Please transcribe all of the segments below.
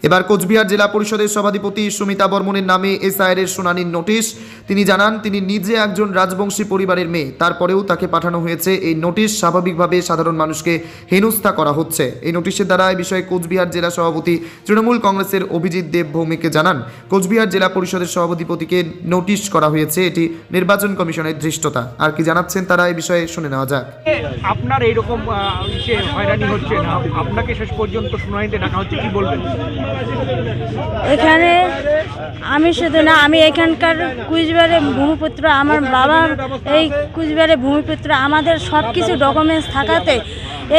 এবার কোচবিহার জেলা পরিষদের সভাধিপতি সুমিতা বর্মনের নামে এসআইআর এর শুনানির নোটিশ। তিনি জানান, তিনি নিজে একজন রাজবংশী পরিবারের মেয়ে, তারপরেও তাকে পাঠানো হয়েছে এই নোটিশ। স্বাভাবিকভাবে সাধারণ মানুষকে হেনস্থা করা হচ্ছে। এই নোটিশের দ্বারা এই বিষয়ে কোচবিহার জেলা সভাপতি তৃণমূল কংগ্রেসের অভিজিৎ দেব ভৌমিককে জানান, কোচবিহার জেলা পরিষদের সভাধিপতিকে নোটিশ করা হয়েছে, এটি নির্বাচন কমিশনের ধৃষ্টতা। আর কি জানাচ্ছেন তারা, এই বিষয়ে শুনে নেওয়া যাক। আপনার এইরকম হয়রানি হচ্ছে না, আপনাকে শেষ পর্যন্ত শুনানিতে ডাকা হচ্ছে, কি বলবেন? এখানে আমি শুধু না, আমি এখানকার কুচবিহারে ভূমিপুত্র, আমার বাবা এই কুচবিহারে ভূমিপুত্র, আমাদের সব কিছু ডকুমেন্টস থাকাতে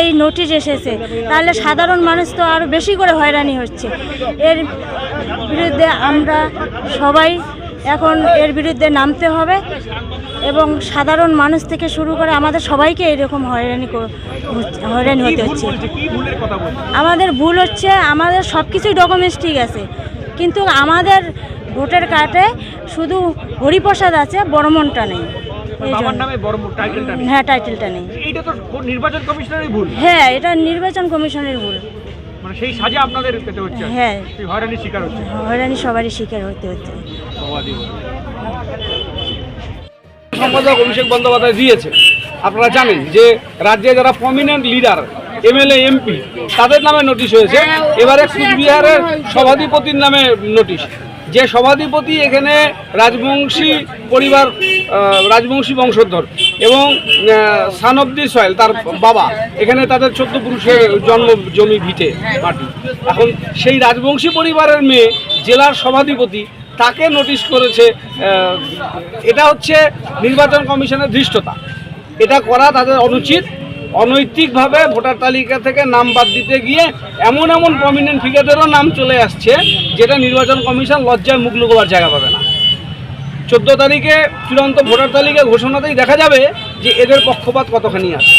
এই নোটিশ এসেছে। তাহলে সাধারণ মানুষ তো আরও বেশি করে হয়রানি হচ্ছে। এর বিরুদ্ধে আমরা সবাই এখন এর বিরুদ্ধে নামতে হবে এবং সাধারণ মানুষ থেকে শুরু করে আমাদের সবাইকে এরকম হয়রানি হতে হচ্ছে। আমাদের ভুল হচ্ছে, আমাদের সব কিছুই ডকুমেন্টস ঠিক আছে, কিন্তু আমাদের ভোটার কার্ডে শুধু হরিপ্রসাদ আছে, বর্মনটা নেই। হ্যাঁ, টাইটেলটা নেই। এটা তো নির্বাচন কমিশনেরই ভুল। হ্যাঁ, এটা নির্বাচন কমিশনের ভুল। মানে সেই সাজা আপনাদের পেতে হচ্ছে। হ্যাঁ, হয়রানি শিকার হচ্ছে। হয়রানি সবারই শিকার হতে হচ্ছে। সম্পাদক অভিষেক বন্দ্যোপাধ্যায় দিয়েছে। আপনারা জানেন যে রাজ্যে যারা প্রমিনেন্ট লিডার, এমএলএ, এমপি, তাদের নামে নোটিশ হয়েছে। এবারে কুচবিহারের সভাধিপতির নামে নোটিশ। যে সভাধিপতি এখানে রাজবংশী পরিবার, রাজবংশী বংশধর এবং সান অফ দি সয়েল, তার বাবা এখানে, তাদের 14 পুরুষের জন্ম জমি ভিটে মাটি। এখন সেই রাজবংশী পরিবারের মেয়ে জেলার সভাধিপতি, তাকে নোটিশ করেছে। এটা হচ্ছে নির্বাচন কমিশনের ধৃষ্টতা। এটা করা তাদের অনুচিত। অনৈতিকভাবে ভোটার তালিকা থেকে নাম বাদ দিতে গিয়ে এমন এমন প্রমিনেন্ট ফিগারদেরও নাম চলে আসছে, যেটা নির্বাচন কমিশন লজ্জায় মুখ লুকোবার জায়গা পাবে না। 14 তারিখে চূড়ান্ত ভোটার তালিকা ঘোষণাতেই দেখা যাবে যে এদের পক্ষপাত কতখানি আছে।